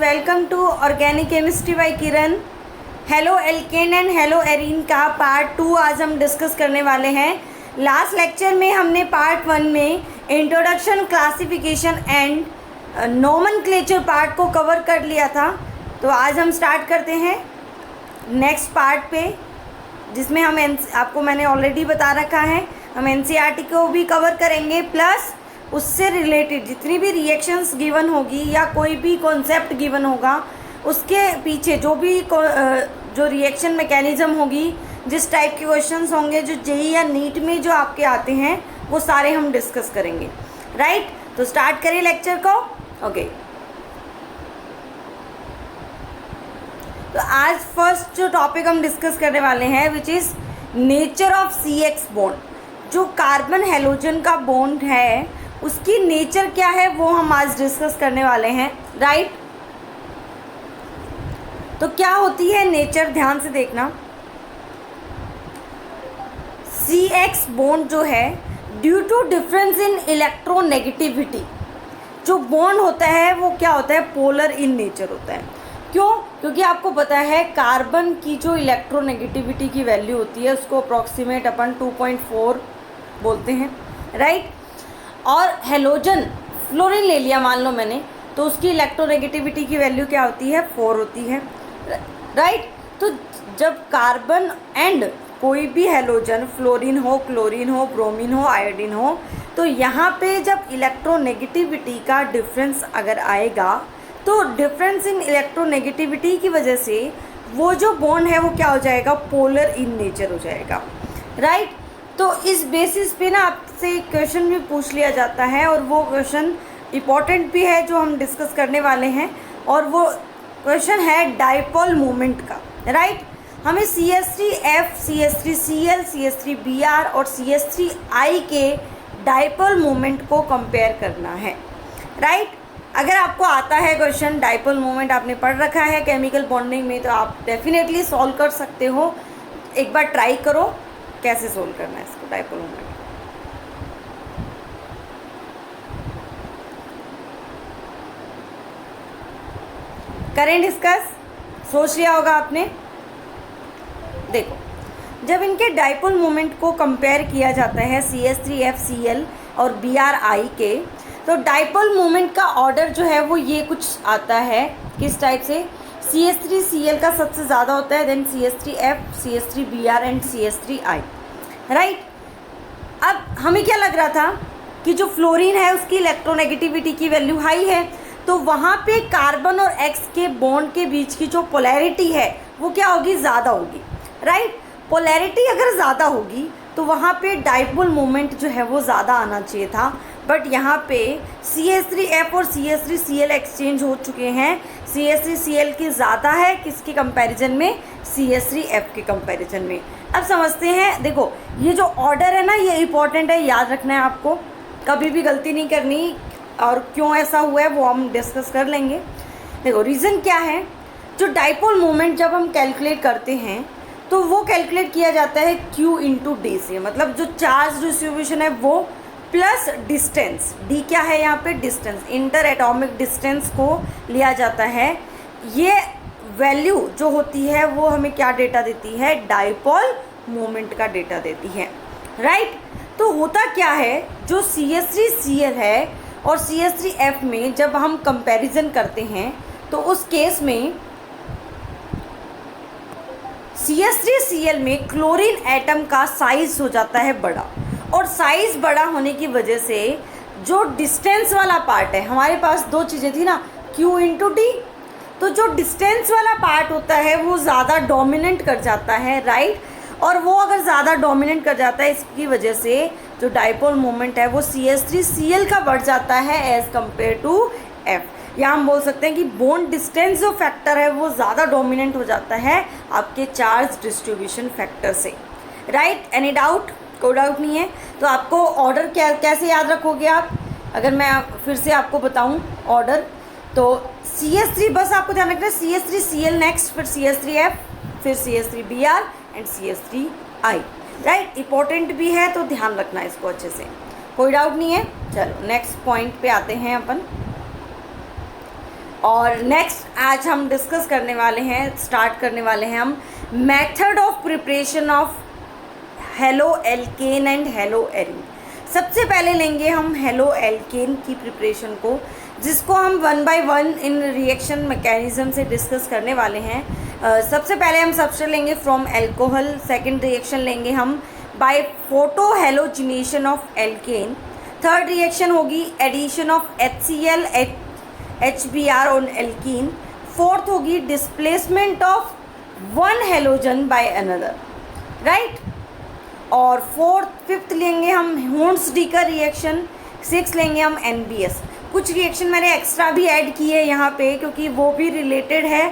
Welcome to organic chemistry by Kiran. Haloalkane and haloarene का part 2 आज हम discuss करने वाले हैं। लास्ट लेक्चर में हमने पार्ट 1 में introduction, classification and nomenclature part को कवर कर लिया था। तो आज हम स्टार्ट करते हैं नेक्स्ट पार्ट पे, जिसमें हम आपको मैंने ऑलरेडी बता रखा है हम एनसीईआरटी को भी कवर करेंगे, प्लस उससे रिलेटेड जितनी भी रिएक्शंस गिवन होगी या कोई भी कॉन्सेप्ट गिवन होगा उसके पीछे जो रिएक्शन मैकेनिज्म होगी, जिस टाइप के क्वेश्चंस होंगे जो जेईई या नीट में जो आपके आते हैं वो सारे हम डिस्कस करेंगे। राइट, तो स्टार्ट करें लेक्चर को। ओके, तो आज फर्स्ट जो टॉपिक हम डिस्कस करने वाले हैं which is nature of CX bond. जो कार्बन हेलोजन का बॉन्ड है उसकी नेचर क्या है वो हम आज डिस्कस करने वाले हैं। राइट, तो क्या होती है नेचर, ध्यान से देखना। CX बॉन्ड जो है due to difference in electronegativity, जो बॉन्ड होता है वो क्या होता है, पोलर इन नेचर होता है। क्यों? क्योंकि आपको पता है कार्बन की जो इलेक्ट्रोनेगेटिविटी की वैल्यू होती है उसको अप्रॉक्सीमेट अपन 2.4 बोलते हैं। राइट, और हेलोजन फ्लोरीन ले लिया मान लो मैंने, तो उसकी इलेक्ट्रोनेगेटिविटी की वैल्यू क्या होती है, 4 होती है। राइट, तो जब कार्बन एंड कोई भी हेलोजन, फ्लोरीन हो, क्लोरीन हो, ब्रोमीन हो, आयोडीन हो, तो यहाँ पे जब इलेक्ट्रोनेगेटिविटी का डिफरेंस अगर आएगा तो डिफरेंस इन इलेक्ट्रोनेगेटिविटी की वजह से वो जो बॉन्ड है वो क्या हो जाएगा, पोलर इन नेचर हो जाएगा। राइट, तो इस बेसिस पे ना आपसे क्वेश्चन भी पूछ लिया जाता है और वो क्वेश्चन इम्पॉर्टेंट भी है जो हम डिस्कस करने वाले हैं, और वो क्वेश्चन है डाइपोल मोमेंट का। राइट, हमें CH3F, CH3Cl, CH3Br और CH3I के डाइपोल मोमेंट को कंपेयर करना है। राइट, अगर आपको आता है क्वेश्चन, डाइपोल मोमेंट आपने पढ़ रखा है केमिकल बॉन्डिंग में, तो आप डेफिनेटली सॉल्व कर सकते हो। एक बार ट्राई करो कैसे सोल्व करना है इसको, डाइपोल मोमेंट। करें डिस्कस, सोच लिया होगा आपने। देखो, जब इनके डाइपोल मोमेंट को कंपेयर किया जाता है CH3F, Cl और Bri के, तो डाइपोल मोमेंट का ऑर्डर जो है वो ये कुछ आता है। किस टाइप से? CH3Cl का सबसे ज़्यादा होता है, then CH3F, CH3Br and CH3I। Right, अब हमें क्या लग रहा था कि जो फ्लोरीन है उसकी इलेक्ट्रोनेगेटिविटी की वैल्यू हाई है, तो वहाँ पे कार्बन और X के बॉन्ड के बीच की जो पोलैरिटी है वो क्या होगी, ज़्यादा होगी। राइट, पोलैरिटी अगर ज़्यादा होगी तो वहाँ पे डाइपोल मोमेंट जो है वो ज़्यादा आना चाहिए था, बट यहाँ पे CH3F और CH3Cl एक्सचेंज हो चुके हैं। CH3Cl की ज़्यादा है किसके कंपैरिजन में, CH3F के कंपैरिजन में। अब समझते हैं। देखो, ये जो ऑर्डर है ना ये इम्पॉर्टेंट है, याद रखना है आपको, कभी भी गलती नहीं करनी, और क्यों ऐसा हुआ है वो हम डिस्कस कर लेंगे। देखो, रीज़न क्या है, जो डाइपोल मोमेंट जब हम कैलकुलेट करते हैं तो वो कैलकुलेट किया जाता है Q इंटू D से, मतलब जो चार्ज डिस्ट्रीब्यूशन है वो प्लस डिस्टेंस। D क्या है यहाँ पे, डिस्टेंस, इंटर एटॉमिक डिस्टेंस को लिया जाता है। ये वैल्यू जो होती है वो हमें क्या डेटा देती है, डाइपोल मोमेंट का डेटा देती है। राइट, तो होता क्या है, जो CH3Cl है और CH3F में जब हम कंपैरिजन करते हैं तो उस केस में CH3Cl में क्लोरीन एटम का साइज हो जाता है बड़ा, और साइज बड़ा होने की वजह से जो डिस्टेंस वाला पार्ट है, हमारे पास दो चीज़ें थी ना, Q इंटू D, तो जो डिस्टेंस वाला पार्ट होता है वो ज़्यादा डोमिनेंट कर जाता है। राइट, और वो अगर ज़्यादा डोमिनेंट कर जाता है इसकी वजह से जो डाइपोल मोमेंट है वो CH3Cl का बढ़ जाता है एज़ कम्पेयर टू F। या हम बोल सकते हैं कि बॉन्ड डिस्टेंस जो फैक्टर है वो ज़्यादा डोमिनेंट हो जाता है आपके चार्ज डिस्ट्रीब्यूशन फैक्टर से। Right, any doubt? कोई डाउट नहीं है। तो आपको ऑर्डर कैसे याद रखोगे आप, अगर मैं फिर से आपको बताऊं ऑर्डर, तो CH3 बस आपको ध्यान रखना है, CH3Cl नेक्स्ट, फिर CH3F, फिर CH3Br and CH3I। Right, important भी है तो ध्यान रखना है इसको अच्छे से, कोई डाउट नहीं है। चलो नेक्स्ट पॉइंट पे आते हैं अपन। और नेक्स्ट आज हम डिस्कस करने वाले हैं, स्टार्ट करने वाले हैं हम method of preparation of halo alkane and hello arene. सबसे पहले लेंगे हम हेलो एल्केन की प्रिपरेशन को, जिसको हम one by one in reaction mechanism से डिस्कस करने वाले हैं। सबसे पहले हम सबसे लेंगे फ्रॉम अल्कोहल, सेकंड रिएक्शन लेंगे हम by photo halogenation of alkane, third reaction होगी addition of HCl HBr on alkene, fourth होगी displacement of one halogen by another, right. और फिफ्थ लेंगे हम हुंड्स-डी का रिएक्शन, सिक्स लेंगे हम NBS। कुछ रिएक्शन मैंने एक्स्ट्रा भी ऐड किए हैं यहाँ पे क्योंकि वो भी रिलेटेड है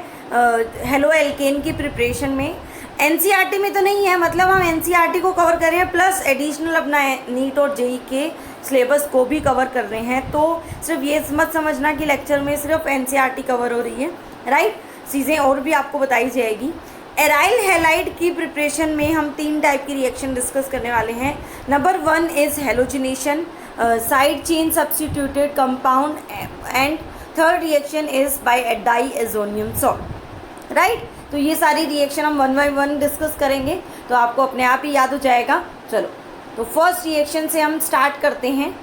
हेलो एल्केन की प्रिपरेशन में। NCERT में तो नहीं है, मतलब हम NCERT को कवर कर रहे हैं प्लस एडिशनल अपना नीट और JEE के सिलेबस को भी कवर कर रहे हैं। तो सिर्फ ये मत समझना कि लेक्चर में सिर्फ NCERT कवर हो रही है, राइट। चीज़ें और भी आपको बताई जाएगी। एराइल हैलाइड की प्रिपरेशन में हम 3 टाइप की रिएक्शन डिस्कस करने वाले हैं। Number 1 is halogenation, side chain substituted compound, and third reaction is by diazonium salt, right. तो ये सारी रिएक्शन हम वन बाय वन डिस्कस करेंगे तो आपको अपने आप ही याद हो जाएगा। चलो तो फर्स्ट रिएक्शन से हम स्टार्ट करते हैं,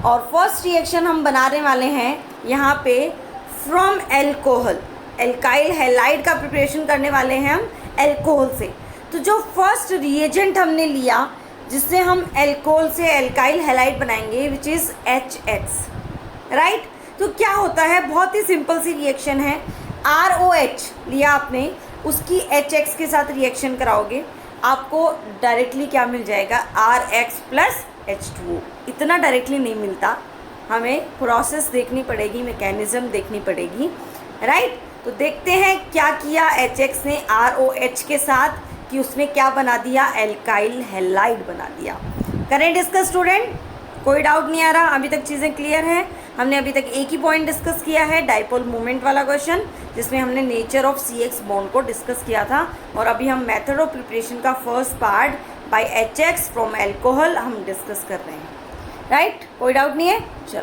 और फर्स्ट रिएक्शन हम बनाने वाले हैं यहाँ पे फ्रॉम एल्कोहल, एल्काइल हैलाइड का प्रिपरेशन करने वाले हैं हम एल्कोहल से। तो जो फर्स्ट रिएजेंट हमने लिया जिससे हम एल्कोहल से एल्काइल हैलाइड बनाएंगे विच इज़ HX, राइट। तो क्या होता है, बहुत ही सिंपल सी रिएक्शन है। ROH लिया आपने, उसकी HX के साथ रिएक्शन कराओगे, आपको डायरेक्टली क्या मिल जाएगा, RX प्लस H2O। इतना डायरेक्टली नहीं मिलता, हमें प्रोसेस देखनी पड़ेगी, मैकेनिज्म देखनी पड़ेगी, राइट। तो देखते हैं क्या किया HX ने ROH के साथ कि उसने क्या बना दिया, एल्काइल हैलाइड बना दिया। करें डिस्कस स्टूडेंट, कोई डाउट नहीं आ रहा, अभी तक चीज़ें क्लियर हैं। हमने अभी तक एक ही पॉइंट डिस्कस किया है, डाइपोल मोमेंट वाला क्वेश्चन, जिसमें हमने नेचर ऑफ CX बॉन्ड को डिस्कस किया था। और अभी हम मेथड ऑफ प्रिपरेशन का first part by HX from alcohol हम डिस्कस कर रहे हैं, राइट। कोई डाउट नहीं है। चलो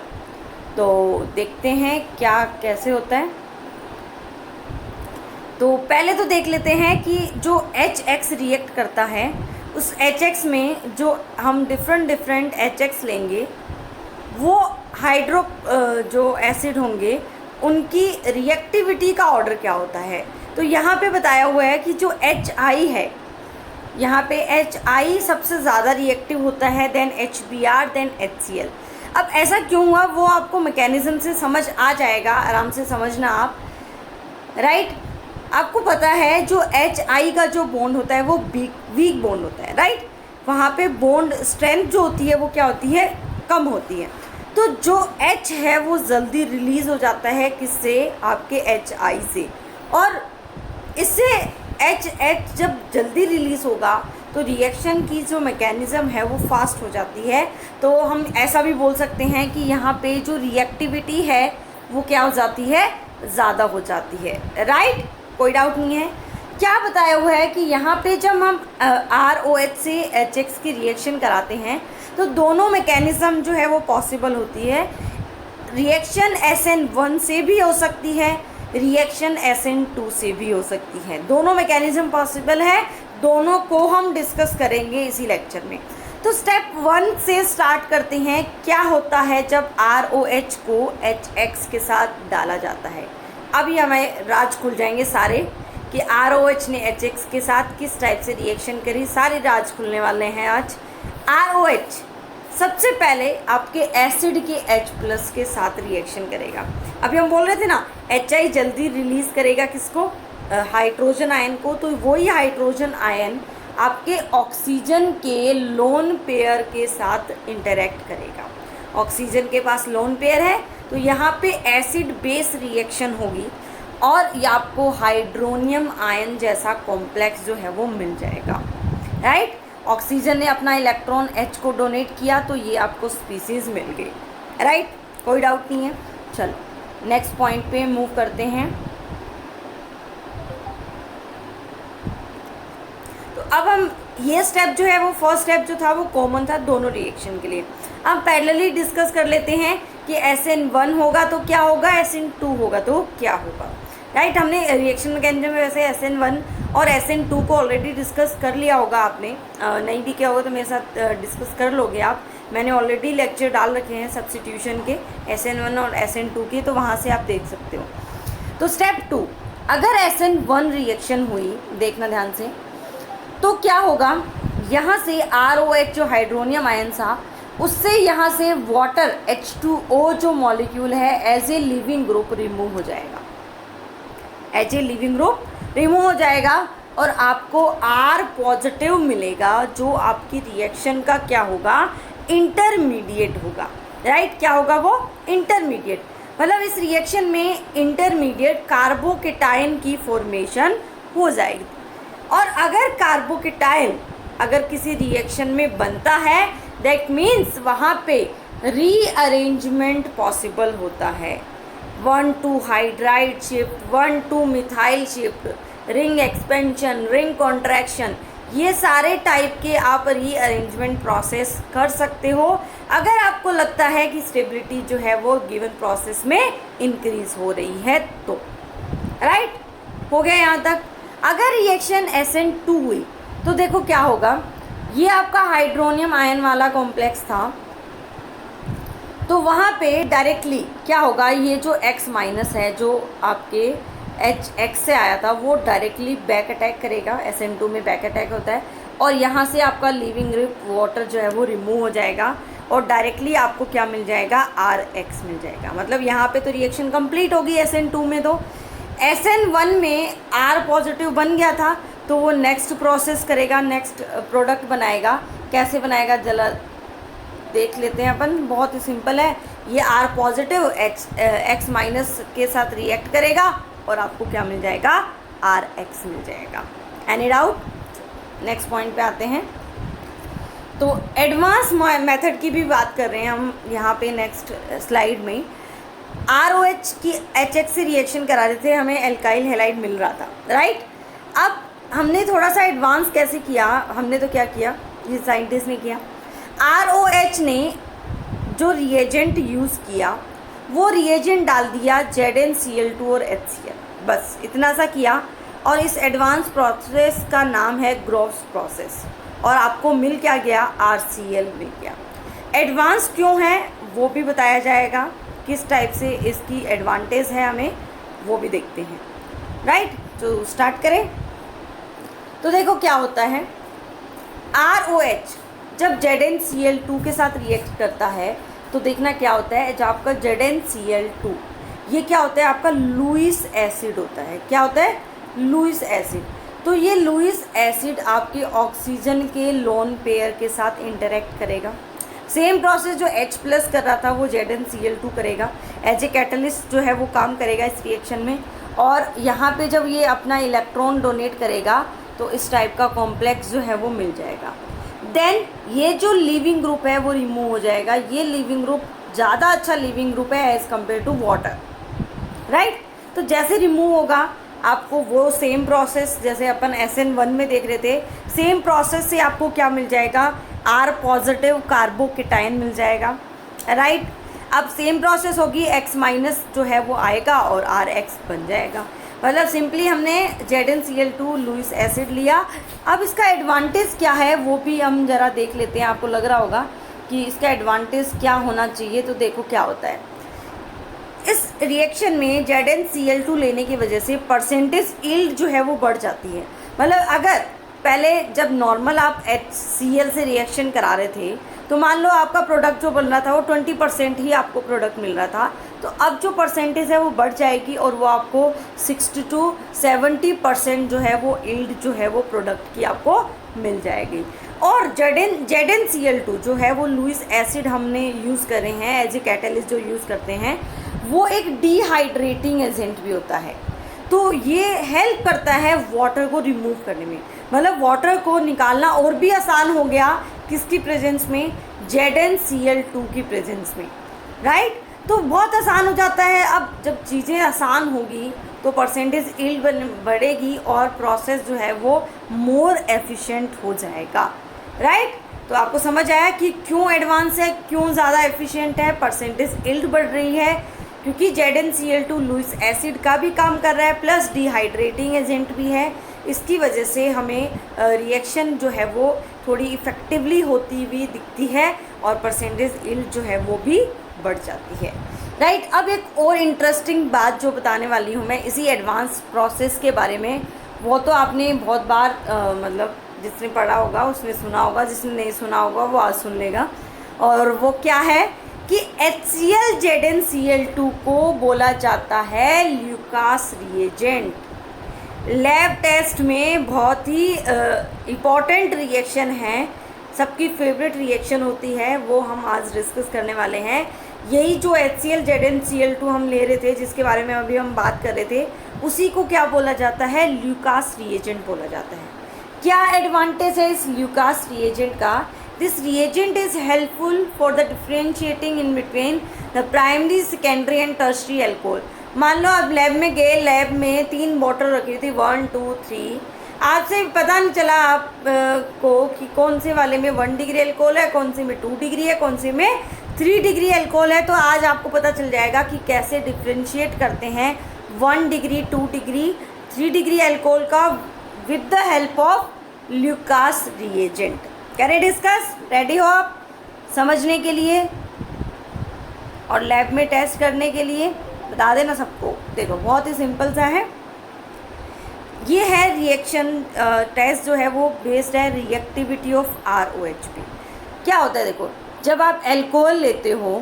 तो देखते हैं क्या कैसे होता है। तो पहले तो देख लेते हैं कि जो HX रिएक्ट करता है उस HX में जो हम डिफरेंट HX लेंगे, वो हाइड्रो जो एसिड होंगे उनकी रिएक्टिविटी का ऑर्डर क्या होता है। तो यहाँ पे बताया हुआ है कि जो HI है, यहाँ पे HI सबसे ज़्यादा रिएक्टिव होता है, देन HBr, देन HCl। अब ऐसा क्यों हुआ वो आपको मैकेनिज्म से समझ आ जाएगा, आराम से समझना आप, राइट। आपको पता है जो HI का जो बॉन्ड होता है वो वीक बॉन्ड होता है, राइट। वहाँ पे बॉन्ड स्ट्रेंथ जो होती है वो क्या होती है, कम होती है। तो जो H है वो जल्दी रिलीज़ हो जाता है किससे, आपके HI से, और इससे H जब जल्दी रिलीज़ होगा तो रिएक्शन की जो मैकेनिज़्म है वो फास्ट हो जाती है। तो हम ऐसा भी बोल सकते हैं कि यहाँ पे जो रिएक्टिविटी है वो क्या हो जाती है, ज़्यादा हो जाती है, राइट। कोई डाउट नहीं है। क्या बताया हुआ है कि यहाँ पे जब हम ROH से HX की रिएक्शन कराते हैं तो दोनों मैकेनिज़्म जो है वो पॉसिबल होती है। रिएक्शन SN1 से भी हो सकती है, रिएक्शन SN2 से भी हो सकती है, दोनों मैकेनिज़्म पॉसिबल है। दोनों को हम डिस्कस करेंगे इसी लेक्चर में। तो स्टेप 1 से स्टार्ट करते हैं। क्या होता है जब ROH को HX के साथ डाला जाता है। अभी हमें राज खुल जाएंगे सारे कि ROH ने HX के साथ किस टाइप से रिएक्शन करी, सारे राज खुलने वाले हैं आज। ROH सबसे पहले आपके एसिड के H+ के साथ रिएक्शन करेगा। अभी हम बोल रहे थे ना HI जल्दी रिलीज़ करेगा किसको, हाइड्रोजन आयन को। तो वही हाइड्रोजन आयन आपके ऑक्सीजन के लोन पेयर के साथ इंटरेक्ट करेगा। ऑक्सीजन के पास लोन पेयर है तो यहाँ पे एसिड बेस रिएक्शन होगी और ये आपको हाइड्रोनियम आयन जैसा कॉम्प्लेक्स जो है वो मिल जाएगा, राइट। ऑक्सीजन ने अपना इलेक्ट्रॉन H को डोनेट किया तो ये आपको स्पीसीज़ मिल गई, राइट। कोई डाउट नहीं है। चलो नेक्स्ट पॉइंट पे मूव करते हैं। तो अब हम ये स्टेप जो है वो फर्स्ट स्टेप जो था वो कॉमन था दोनों रिएक्शन के लिए। अब पैरेलली डिस्कस कर लेते हैं कि SN1 होगा तो क्या होगा, SN2 होगा तो क्या होगा, राइट। हमने रिएक्शन मैकेनिज्म में वैसे SN1 और SN2 को ऑलरेडी डिस्कस कर लिया होगा आपने, नहीं भी किया होगा तो मेरे साथ डिस्कस कर लोगे आप। मैंने ऑलरेडी लेक्चर डाल रखे हैं सब्स्टिट्यूशन के SN1 और SN2 के, तो वहाँ से आप देख सकते हो। तो स्टेप 2, अगर SN1 रिएक्शन हुई, देखना ध्यान से, तो क्या होगा, यहाँ से ROH जो हाइड्रोनियम आयन था उससे यहाँ से वाटर H2O जो मॉलिक्यूल है as a leaving group remove हो जाएगा, as a leaving group remove हो जाएगा और आपको R पॉजिटिव मिलेगा, जो आपकी रिएक्शन का क्या होगा, इंटरमीडिएट होगा, राइट। क्या होगा वो, इंटरमीडिएट। मतलब इस रिएक्शन में इंटरमीडिएट कार्बोकेटाइन की फॉर्मेशन हो जाएगी। और अगर कार्बोकेटाइन अगर किसी रिएक्शन में बनता है, दैट मीन्स वहाँ पे रीअरेंजमेंट पॉसिबल होता है। 1,2 hydride shift, 1,2 methyl shift, ring expansion, ring contraction, ये सारे टाइप के आप रीअरेंजमेंट प्रोसेस कर सकते हो अगर आपको लगता है कि स्टेबिलिटी जो है वो गिवन प्रोसेस में इंक्रीज हो रही है तो, राइट। हो गया यहाँ तक। अगर रिएक्शन SN2 हुई तो देखो क्या होगा, ये आपका हाइड्रोनियम आयन वाला कॉम्प्लेक्स था, तो वहाँ पे डायरेक्टली क्या होगा, ये जो X माइनस है जो आपके X से आया था वो डायरेक्टली बैक अटैक करेगा, SN2 में बैक अटैक होता है, और यहाँ से आपका लिविंग ग्रुप वाटर जो है वो रिमूव हो जाएगा और डायरेक्टली आपको क्या मिल जाएगा, RX मिल जाएगा। मतलब यहाँ पे तो रिएक्शन कंप्लीट होगी SN2 में। तो SN1 में R पॉजिटिव बन गया था तो वो नेक्स्ट प्रोसेस करेगा, नेक्स्ट प्रोडक्ट बनाएगा। कैसे बनाएगा जरा देख लेते हैं अपन, बहुत ही सिंपल है। ये R पॉजिटिव X माइनस के साथ रिएक्ट करेगा और आपको क्या मिल जाएगा, RX मिल जाएगा। Any doubt? नेक्स्ट पॉइंट पे आते हैं। तो एडवांस मेथड की भी बात कर रहे हैं हम यहाँ पे नेक्स्ट स्लाइड में। ROH की HX से रिएक्शन करा रहे थे, हमें एल्काइल हैलाइड मिल रहा था, राइट। अब हमने थोड़ा सा एडवांस कैसे किया, हमने तो क्या किया, ये साइंटिस्ट ने किया, ROH ने जो रिएजेंट यूज़ किया वो रिएजेंट डाल दिया ZnCl2 और HCl, बस इतना सा किया। और इस एडवांस प्रोसेस का नाम है ग्रोव्स प्रोसेस, और आपको मिल क्या गया, RCl मिल गया। एडवांस क्यों है वो भी बताया जाएगा, किस टाइप से इसकी एडवांटेज है हमें वो भी देखते हैं, राइट। तो स्टार्ट करें। तो देखो क्या होता है, ROH जब ZnCl2 के साथ रिएक्ट करता है तो देखना क्या होता है, जब आपका ZnCl2 ये क्या होता है, आपका लुईस एसिड होता है। क्या होता है, लुईस एसिड। तो ये लुईस एसिड आपके ऑक्सीजन के लोन पेयर के साथ इंटरेक्ट करेगा। सेम प्रोसेस जो H प्लस कर रहा था वो ZnCl2 करेगा, एज ए कैटलिस्ट जो है वो काम करेगा इस रिएक्शन में। और यहाँ पे जब ये अपना इलेक्ट्रॉन डोनेट करेगा तो इस टाइप का कॉम्प्लेक्स जो है वो मिल जाएगा। देन ये जो लिविंग ग्रुप है वो रिमूव हो जाएगा। ये लिविंग ग्रुप ज़्यादा अच्छा लिविंग ग्रुप है as compare to water, right. तो जैसे रिमूव होगा आपको वो सेम प्रोसेस जैसे अपन SN1 में देख रहे थे, सेम प्रोसेस से आपको क्या मिल जाएगा, R पॉजिटिव कार्बोकेटाइन मिल जाएगा, राइट। अब सेम प्रोसेस होगी, X माइनस जो है वो आएगा और RX बन जाएगा। मतलब सिंपली हमने ZnCl2 लुईस एसिड लिया। अब इसका एडवांटेज क्या है वो भी हम ज़रा देख लेते हैं। आपको लग रहा होगा कि इसका एडवांटेज क्या होना चाहिए, तो देखो क्या होता है। इस रिएक्शन में ZnCl2 लेने की वजह से परसेंटेज यील्ड जो है वो बढ़ जाती है। मतलब अगर पहले जब नॉर्मल आप HCl से रिएक्शन करा रहे थे तो मान लो आपका प्रोडक्ट जो बन रहा था वो 20% ही आपको प्रोडक्ट मिल रहा था, तो अब जो परसेंटेज है वो बढ़ जाएगी और वो आपको 60 to 70% जो है वो यील्ड जो है वो प्रोडक्ट की आपको मिल जाएगी। और ZnCl2 जो है वो लुईस एसिड हमने यूज़ कर रहे हैं एज ए कैटलिस्ट जो यूज़ करते हैं, वो एक डिहाइड्रेटिंग एजेंट भी होता है। तो ये हेल्प करता है वाटर को रिमूव करने में। मतलब वाटर को निकालना और भी आसान हो गया किसकी प्रेजेंस में, ZnCl2 की प्रेजेंस में, राइट। तो बहुत आसान हो जाता है। अब जब चीज़ें आसान होगी तो परसेंटेज यील्ड बढ़ेगी और प्रोसेस जो है वो मोर एफिशिएंट हो जाएगा, राइट। तो आपको समझ आया कि क्यों एडवांस है, क्यों ज़्यादा एफिशिएंट है, परसेंटेज इल्ड बढ़ रही है, क्योंकि ZnCl2 लुइस एसिड का भी काम कर रहा है प्लस डिहाइड्रेटिंग एजेंट भी है। इसकी वजह से हमें रिएक्शन जो है वो थोड़ी इफ़ेक्टिवली होती हुई दिखती है और परसेंटेज इल्ड जो है वो भी बढ़ जाती है, राइट। अब एक और इंटरेस्टिंग बात जो बताने वाली हूँ मैं इसी एडवांस प्रोसेस के बारे में, वो तो आपने बहुत बार मतलब जिसने पढ़ा होगा उसने सुना होगा, जिसने नहीं सुना होगा वो आज सुन लेगा। और वो क्या है कि HCl ZnCl2 को बोला जाता है ल्यूकास रिएजेंट। लैब टेस्ट में बहुत ही इम्पॉर्टेंट रिएक्शन है, सबकी फेवरेट रिएक्शन होती है, वो हम आज डिस्कस करने वाले हैं। यही जो HCl ZnCl2 हम ले रहे थे, जिसके बारे में अभी हम बात कर रहे थे, उसी को क्या बोला जाता है, ल्यूकास रिएजेंट बोला जाता है। क्या एडवांटेज है इस ल्यूकास रिएजेंट का? This reagent is helpful for the differentiating in between the primary, secondary and tertiary alcohol. मान लो आप लैब में गए, लैब में 3 बॉटल रखी थी, 1 2 3, आपसे पता नहीं चला आप को कि कौन से वाले में 1 डिग्री एल्कोहल है, कौन से में 2 डिग्री है, कौन से में 3 डिग्री एल्कोहल है। तो आज आपको पता चल जाएगा कि कैसे डिफ्रेंशिएट करते हैं 1 डिग्री, 2 डिग्री, 3 डिग्री एल्कोहल का with the help of Lucas reagent. Can discuss? Ready हो आप समझने के लिए और लैब में टेस्ट करने के लिए? बता देना सबको। देखो बहुत ही सिंपल सा है, ये है रिएक्शन टेस्ट जो है वो बेस्ड है रिएक्टिविटी ऑफ ROHP। क्या होता है देखो, जब आप अल्कोहल लेते हो,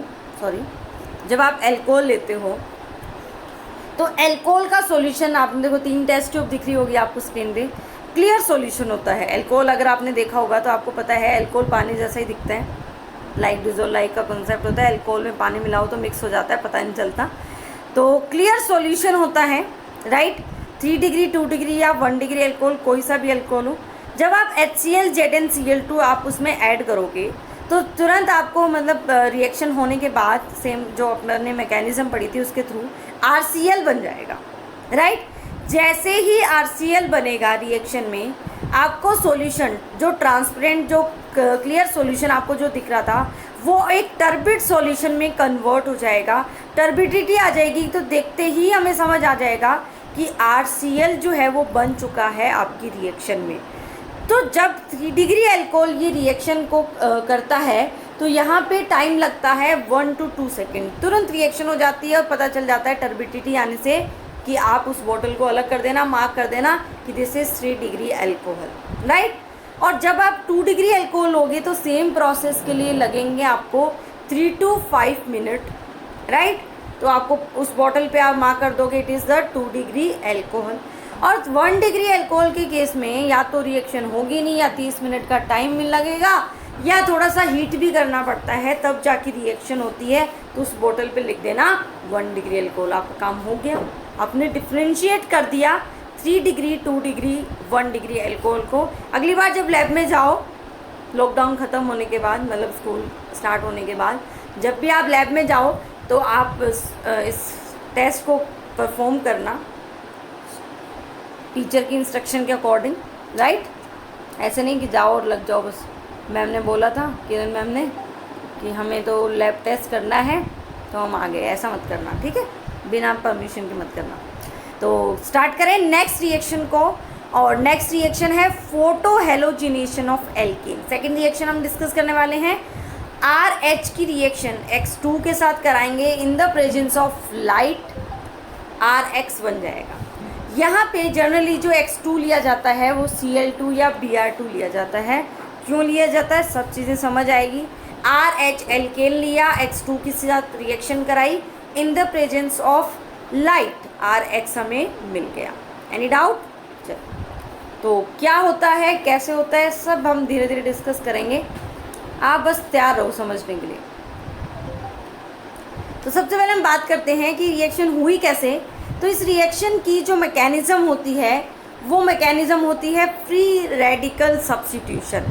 जब आप अल्कोहल लेते हो तो अल्कोहल का सॉल्यूशन, आपने देखो 3 टेस्ट ट्यूब दिख रही होगी आपको स्क्रीन पे, क्लियर सॉल्यूशन होता है। अल्कोहल अगर आपने देखा होगा तो आपको पता है अल्कोहल पानी जैसा ही दिखता है, लाइक डिजोल लाइक का कॉन्सेप्ट होता है। अल्कोहल में पानी मिलाओ तो मिक्स हो जाता है, पता नहीं चलता। तो क्लियर सॉल्यूशन होता है, राइट। 3 डिग्री, 2 डिग्री या 1 डिग्री अल्कोहल, कोई सा भी अल्कोहल हो, जब आप HCl ZnCl2 आप उसमें ऐड करोगे तो तुरंत आपको मतलब रिएक्शन होने के बाद सेम जो अपने मैकेनिज्म पढ़ी थी उसके थ्रू RCl बन जाएगा, राइट। जैसे ही RCl बनेगा रिएक्शन में, आपको सॉल्यूशन जो ट्रांसपेरेंट, जो क्लियर सॉल्यूशन आपको जो दिख रहा था, वो एक टर्बिड सॉल्यूशन में कन्वर्ट हो जाएगा। टर्बिडिटी आ जाएगी तो देखते ही हमें समझ आ जाएगा कि RCl जो है वो बन चुका है आपकी रिएक्शन में। तो जब 3 डिग्री अल्कोहल ये रिएक्शन को करता है तो यहाँ पे टाइम लगता है 1 to 2 सेकेंड। तुरंत रिएक्शन हो जाती है और पता चल जाता है टर्बिडिटी आने से कि आप उस बोतल को अलग कर देना, मार्क कर देना कि this is 3 degree alcohol, right. और जब आप 2 डिग्री अल्कोहल लोगे तो सेम प्रोसेस के लिए लगेंगे आपको 3 to 5 मिनट, राइट। तो आपको उस बॉटल पे आप मार्क कर दोगे it is the 2 degree alcohol. और 1 डिग्री अल्कोहल के केस में या तो रिएक्शन होगी नहीं, या 30 मिनट का टाइम लगेगा, या थोड़ा सा हीट भी करना पड़ता है, तब जाके रिएक्शन होती है। तो उस बोतल पे लिख देना 1 डिग्री अल्कोहल, आपका काम हो गया। आपने डिफ्रेंशिएट कर दिया 3 डिग्री, 2 डिग्री, 1 डिग्री अल्कोहल को। अगली बार जब लैब में जाओ, लॉकडाउन ख़त्म होने के बाद, मतलब स्कूल स्टार्ट होने के बाद, जब भी आप लैब में जाओ तो आप इस टेस्ट को परफॉर्म करना टीचर की इंस्ट्रक्शन के अकॉर्डिंग, राइट। ऐसे नहीं कि जाओ और लग जाओ बस, मैम ने बोला था, किरण मैम ने, कि हमें तो लैब टेस्ट करना है तो हम आ गए, ऐसा मत करना, ठीक है, बिना परमिशन के मत करना। तो स्टार्ट करें नेक्स्ट रिएक्शन को, और नेक्स्ट रिएक्शन है photo halogenation of alkene. Second reaction हम डिस्कस करने वाले हैं। RH की रिएक्शन X2 के साथ कराएंगे in the presence of light, RX बन जाएगा। यहाँ पे जनरली जो X2 लिया जाता है वो Cl2 या Br2 लिया जाता है। क्यों लिया जाता है सब चीज़ें समझ आएगी। RH एल्केन लिया, X2 के साथ रिएक्शन कराई, in the presence of light RX हमें मिल गया। Any doubt? चलो, तो क्या होता है, कैसे होता है, सब हम धीरे धीरे डिस्कस करेंगे, आप बस तैयार रहो समझने के लिए। तो सबसे पहले हम बात करते हैं कि रिएक्शन हुई कैसे। तो इस रिएक्शन की जो मैकेनिज़्म होती है वो मैकेनिज़्म होती है फ्री रेडिकल सब्स्टिट्यूशन,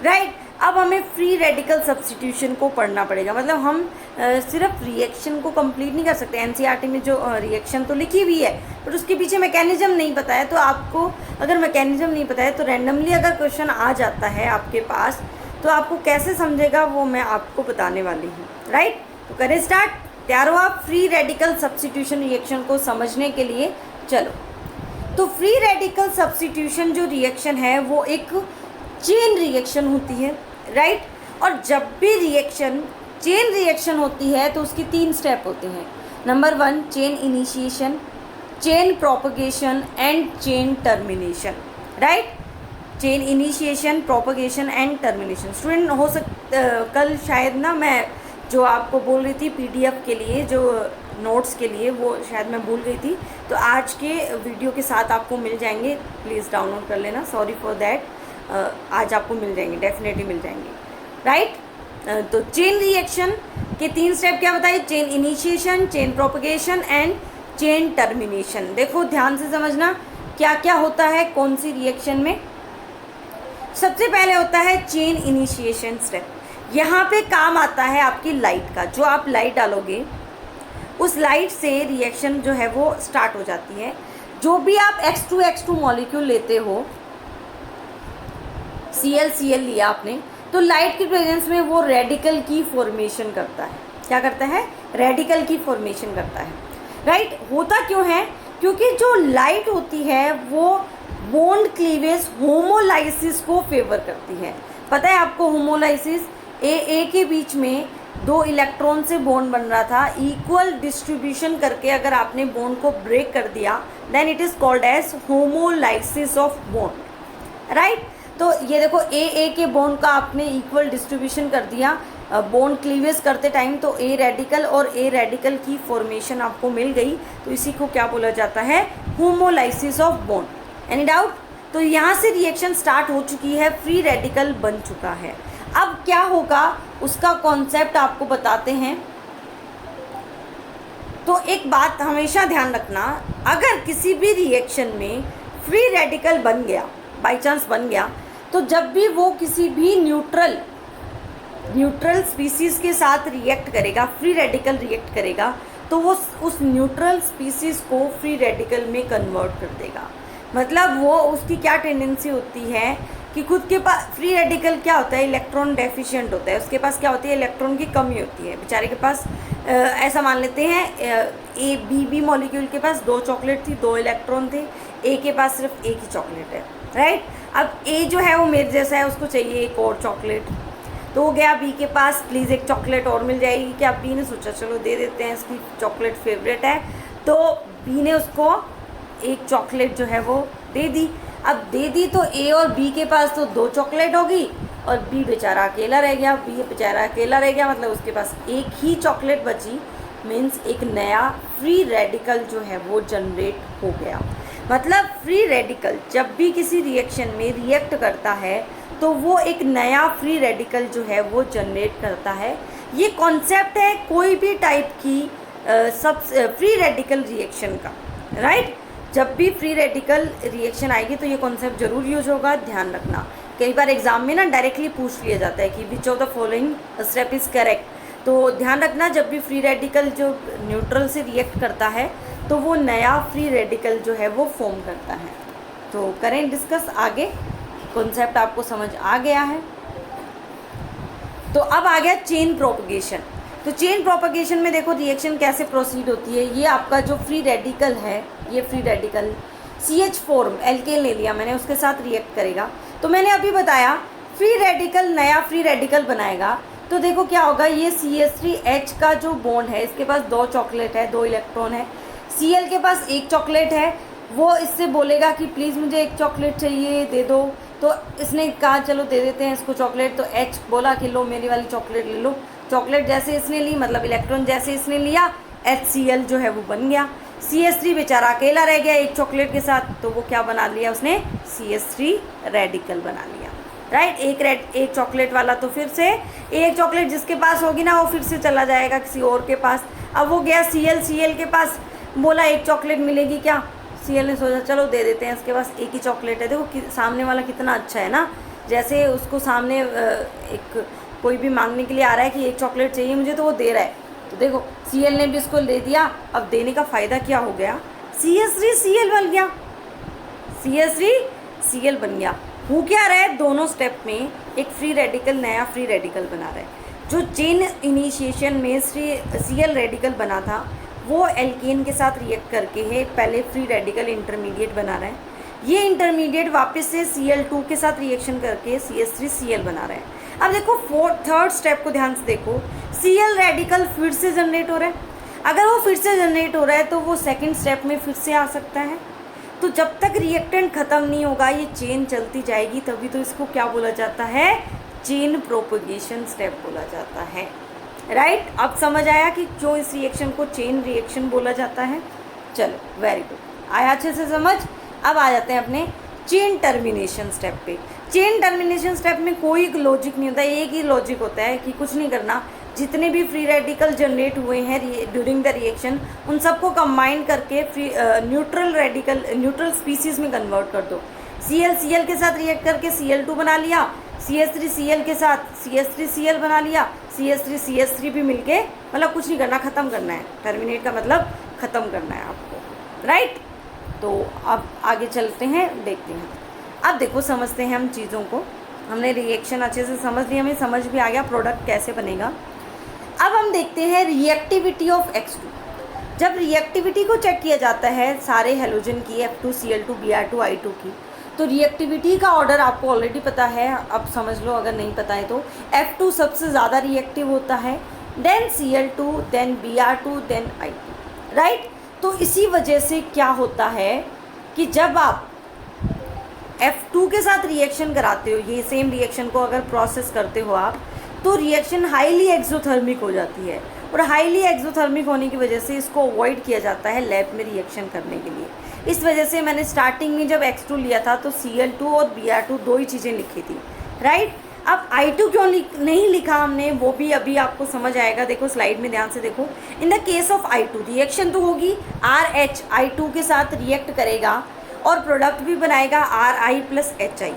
राइट। अब हमें फ्री रेडिकल सब्स्टिट्यूशन को पढ़ना पड़ेगा। मतलब हम सिर्फ रिएक्शन को कंप्लीट नहीं कर सकते। एनसीईआरटी में जो रिएक्शन तो लिखी हुई है पर उसके पीछे मैकेनिज्म नहीं पता है, तो आपको अगर मैकेनिज्म नहीं पता है तो रैंडमली अगर क्वेश्चन आ जाता है आपके पास तो आपको कैसे समझेगा वो मैं आपको बताने वाली हूँ, राइट। तो करें स्टार्ट। तैयार हो आप फ्री रेडिकल सब्स्टिट्यूशन रिएक्शन को समझने के लिए? चलो, तो फ्री रेडिकल सब्स्टिट्यूशन जो रिएक्शन है वो एक चेन रिएक्शन होती है, राइट। और जब भी रिएक्शन चेन रिएक्शन होती है तो उसकी 3 स्टेप होते हैं। Number 1 chain initiation, chain propagation and chain termination, right. Chain initiation, propagation and termination. Student हो कल शायद ना मैं जो आपको बोल रही थी पीडीएफ के लिए, जो नोट्स के लिए, वो शायद मैं भूल गई थी, तो आज के वीडियो के साथ आपको मिल जाएंगे, प्लीज़ डाउनलोड कर लेना, सॉरी फॉर दैट। आज आपको मिल जाएंगे, डेफिनेटली मिल जाएंगे, राइट। तो चेन रिएक्शन के 3 स्टेप क्या बताइए? Chain initiation, chain propagation and chain termination. देखो ध्यान से समझना क्या क्या होता है कौन सी रिएक्शन में। सबसे पहले होता है चेन इनिशिएशन स्टेप। यहाँ पे काम आता है आपकी लाइट का। जो आप लाइट डालोगे उस लाइट से रिएक्शन जो है वो स्टार्ट हो जाती है। जो भी आप X2 मॉलिक्यूल लेते हो, Cl लिया आपने, तो लाइट की प्रेजेंस में वो रेडिकल की फॉर्मेशन करता है। क्या करता है? रेडिकल की फॉर्मेशन करता है, राइट। होता क्यों है? क्योंकि जो लाइट होती है वो बॉन्ड क्लीवेज, होमोलाइसिस को फेवर करती है। पता है आपको होमोलाइसिस? ए के बीच में 2 इलेक्ट्रॉन से बॉन्ड बन रहा था, इक्वल डिस्ट्रीब्यूशन करके अगर आपने बॉन्ड को ब्रेक कर दिया then it is called as homolysis of bond, right. तो ये देखो ए के बॉन्ड का आपने इक्वल डिस्ट्रीब्यूशन कर दिया बॉन्ड क्लीवेज करते टाइम, तो ए रेडिकल और ए रेडिकल की फॉर्मेशन आपको मिल गई, तो इसी को क्या बोला जाता है? Homolysis of bond. Any doubt? तो यहाँ से रिएक्शन स्टार्ट हो चुकी है, फ्री रेडिकल बन चुका है। अब क्या होगा उसका कॉन्सेप्ट आपको बताते हैं। तो एक बात हमेशा ध्यान रखना, अगर किसी भी रिएक्शन में फ्री रेडिकल बन गया, बाय चांस बन गया, तो जब भी वो किसी भी न्यूट्रल स्पीसीज के साथ रिएक्ट करेगा, फ्री रेडिकल रिएक्ट करेगा, तो वो उस न्यूट्रल स्पीसीज को फ्री रेडिकल में कन्वर्ट कर देगा। मतलब वो उसकी क्या टेंडेंसी होती है कि खुद के पास फ्री रेडिकल क्या होता है? इलेक्ट्रॉन डेफिशिएंट होता है, उसके पास क्या होती है? इलेक्ट्रॉन की कमी होती है। बेचारे के पास ऐसा मान लेते हैं बी मॉलिक्यूल के पास 2 चॉकलेट थी, 2 इलेक्ट्रॉन थे, ए के पास सिर्फ एक ही चॉकलेट है, राइट। अब ए जो है वो मेरे जैसा है, उसको चाहिए एक और चॉकलेट, तो हो गया बी के पास, प्लीज़ एक चॉकलेट और मिल जाएगी क्या? बी ने सोचा चलो दे देते हैं, इसकी चॉकलेट फेवरेट है, तो बी ने उसको एक चॉकलेट जो है वो दे दी। अब दे दी तो ए और बी के पास तो 2 चॉकलेट होगी और बी बेचारा अकेला रह गया। बी बेचारा अकेला रह गया मतलब उसके पास एक ही चॉकलेट बची, मीन्स एक नया फ्री रेडिकल जो है वो जनरेट हो गया। मतलब फ्री रेडिकल जब भी किसी रिएक्शन में रिएक्ट करता है तो वो एक नया फ्री रेडिकल जो है वो जनरेट करता है। ये कॉन्सेप्ट है कोई भी टाइप की फ्री रेडिकल रिएक्शन का, राइट। जब भी फ्री रेडिकल रिएक्शन आएगी तो ये कॉन्सेप्ट जरूर यूज होगा, ध्यान रखना। कई बार एग्जाम में ना डायरेक्टली पूछ लिया जाता है कि which of the following step is correct, तो ध्यान रखना जब भी फ्री रेडिकल जो न्यूट्रल से रिएक्ट करता है तो वो नया फ्री रेडिकल जो है वो फॉर्म करता है। तो करें डिस्कस आगे, कॉन्सेप्ट आपको समझ आ गया है। तो अब आ गया चेन प्रोपगेशन। तो चेन प्रोपगेशन में देखो रिएक्शन कैसे प्रोसीड होती है। ये आपका जो फ्री रेडिकल है, ये free radical CH form alkane ले लिया मैंने, उसके साथ रिएक्ट करेगा। तो मैंने अभी बताया फ्री रेडिकल नया फ्री रेडिकल बनाएगा, तो देखो क्या होगा, ये CH3H का जो बॉन्ड है इसके पास 2 चॉकलेट है, 2 इलेक्ट्रॉन है। Cl के पास 1 चॉकलेट है, वो इससे बोलेगा कि प्लीज़ मुझे 1 चॉकलेट चाहिए, दे दो। तो इसने कहा चलो दे देते हैं इसको चॉकलेट, तो H बोला कि लो मेरी वाली चॉकलेट ले लो। चॉकलेट जैसे इसने ली, मतलब इलेक्ट्रॉन जैसे इसने लिया, HCl जो है वो बन गया। CH3 बेचारा अकेला रह गया 1 चॉकलेट के साथ, तो वो क्या बना लिया उसने? CH3 रेडिकल बना लिया, राइट। एक चॉकलेट वाला तो फिर से एक चॉकलेट जिसके पास होगी ना वो फिर से चला जाएगा किसी और के पास। अब वो गया Cl के पास, बोला 1 चॉकलेट मिलेगी क्या? Cl ने सोचा चलो दे देते हैं, इसके पास एक ही चॉकलेट है। देखो सामने वाला कितना अच्छा है ना, जैसे उसको सामने एक कोई भी मांगने के लिए आ रहा है कि एक चॉकलेट चाहिए मुझे, तो वो दे रहा है, तो देखो Cl ने भी उसको दे दिया। अब देने का फ़ायदा क्या हो गया, CH3Cl बन गया, CH3Cl बन गया। हो क्या रहा है, दोनों स्टेप में एक फ्री रेडिकल, नया फ्री रेडिकल बना रहा है। जो चेन इनिशिएशन में Cl रेडिकल बना था वो एल्केन के साथ रिएक्ट करके है पहले फ्री रेडिकल इंटरमीडिएट बना रहा है। ये इंटरमीडिएट वापस से Cl2 के साथ रिएक्शन करके CH3Cl बना रहा है। अब देखो थर्ड स्टेप को ध्यान से देखो, Cl रेडिकल फिर से जनरेट हो रहा है। अगर वो फिर से जनरेट हो रहा है तो वो सेकंड स्टेप में फिर से आ सकता है। तो जब तक रिएक्टेंट ख़त्म नहीं होगा ये चेन चलती जाएगी, तभी तो इसको क्या बोला जाता है, चेन प्रोपगेशन स्टेप बोला जाता है। राइट, अब समझ आया कि क्यों इस रिएक्शन को चेन रिएक्शन बोला जाता है। चलो वेरी गुड, आया अच्छे से समझ। अब आ जाते हैं अपने चेन टर्मिनेशन स्टेप पे। चेन टर्मिनेशन स्टेप में कोई लॉजिक नहीं होता, एक ही लॉजिक होता है कि कुछ नहीं करना, जितने भी फ्री रेडिकल जनरेट हुए हैं ड्यूरिंग द रिएक्शन उन सबको कंबाइन करके फ्री न्यूट्रल स्पीसीज में कन्वर्ट कर दो। Cl के साथ रिएक्ट करके Cl2 बना लिया, CH3Cl के साथ CH3Cl बना लिया, CH3 भी मिलके, मतलब कुछ नहीं करना, ख़त्म करना है। टर्मिनेट का मतलब ख़त्म करना है आपको। राइट, तो अब आगे चलते हैं, देखते हैं। अब देखो समझते हैं हम चीज़ों को। हमने रिएक्शन अच्छे से समझ लिया, हमें समझ भी आ गया प्रोडक्ट कैसे बनेगा। अब हम देखते हैं रिएक्टिविटी ऑफ X2। जब रिएक्टिविटी को चेक किया जाता है सारे हेलोजन की, F2Cl2 Br2 I2 की, तो रिएक्टिविटी का ऑर्डर आपको ऑलरेडी पता है, अब समझ लो अगर नहीं पता है तो। F2 सबसे ज़्यादा रिएक्टिव होता है, then Cl2, then Br2, then I2। Right, तो इसी वजह से क्या होता है कि जब आप F2 के साथ रिएक्शन कराते हो, ये सेम रिएक्शन को अगर प्रोसेस करते हो आप, तो रिएक्शन हाईली एक्सोथर्मिक हो जाती है। और हाईली एक्सोथर्मिक होने की वजह से इसको अवॉइड किया जाता है लैब में रिएक्शन करने के लिए। इस वजह से मैंने स्टार्टिंग में जब X2 लिया था तो Cl2 और Br2 दो ही चीज़ें लिखी थी। राइट, अब I2 क्यों नहीं लिखा हमने, वो भी अभी आपको समझ आएगा। देखो स्लाइड में ध्यान से देखो। In the case of I2 reaction तो होगी, RH I2 के साथ रिएक्ट करेगा और प्रोडक्ट भी बनाएगा Ri प्लस HI।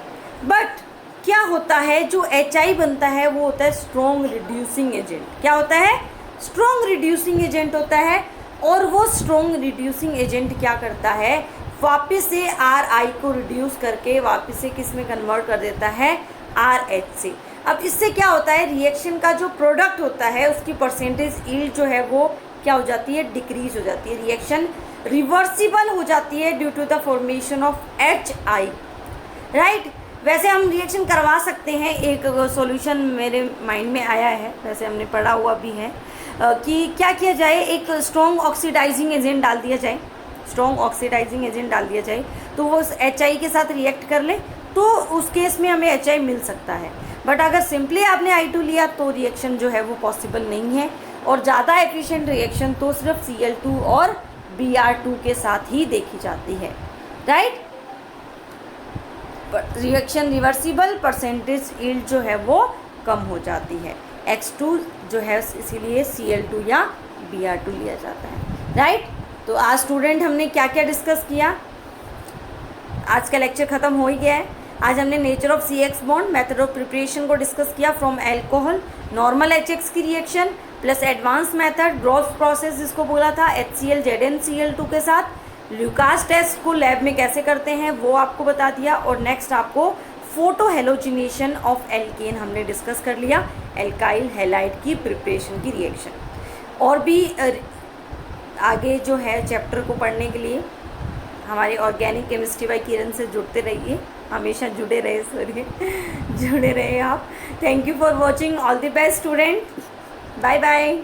बट क्या होता है, जो HI बनता है वो होता है स्ट्रॉन्ग रिड्यूसिंग एजेंट। क्या होता है, स्ट्रॉन्ग रिड्यूसिंग एजेंट होता है। और वो स्ट्रॉन्ग रिड्यूसिंग एजेंट क्या करता है, वापस से Ri को रिड्यूस करके वापस से किस में कन्वर्ट कर देता है, RH से। अब इससे क्या होता है, रिएक्शन का जो प्रोडक्ट होता है उसकी परसेंटेज यील्ड जो है वो क्या हो जाती है, डिक्रीज हो जाती है। रिएक्शन रिवर्सिबल हो जाती है due to the formation of HI। Right, वैसे हम रिएक्शन करवा सकते हैं। एक सॉल्यूशन मेरे माइंड में आया है, वैसे हमने पढ़ा हुआ भी है कि क्या किया जाए, एक स्ट्रॉन्ग ऑक्सीडाइजिंग एजेंट डाल दिया जाए, स्ट्रॉन्ग ऑक्सीडाइजिंग एजेंट डाल दिया जाए तो वो HI के साथ रिएक्ट कर ले, तो उस केस में हमें HI मिल सकता है। बट अगर सिंपली आपने I2 लिया तो रिएक्शन जो है वो पॉसिबल नहीं है। और ज़्यादा एफिशिएंट रिएक्शन तो सिर्फ Cl2 और Br2 के साथ ही देखी जाती है। Right, reaction reversible, percentage yield जो है वो कम हो जाती है। X2 जो है इसीलिए Cl2 या Br2 लिया जाता है। राइट, तो आज स्टूडेंट हमने क्या क्या डिस्कस किया, आज का लेक्चर ख़त्म हो ही गया है। आज हमने nature of CX bond, method of preparation को डिस्कस किया फ्रॉम एल्कोहल, नॉर्मल HX की reaction plus advance method, growth process जिसको बोला था HCl ZnCl2 के साथ। ल्यूकास टेस्ट को लैब में कैसे करते हैं वो आपको बता दिया। और नेक्स्ट आपको फोटो हेलोजिनेशन ऑफ एल्केन हमने डिस्कस कर लिया, एल्काइल हैलाइड की प्रिपरेशन की रिएक्शन। और भी आगे जो है चैप्टर को पढ़ने के लिए हमारे ऑर्गेनिक केमिस्ट्री बाय किरण से जुड़ते रहिए, हमेशा जुड़े रहे आप। Thank you for watching, all the best student, bye bye.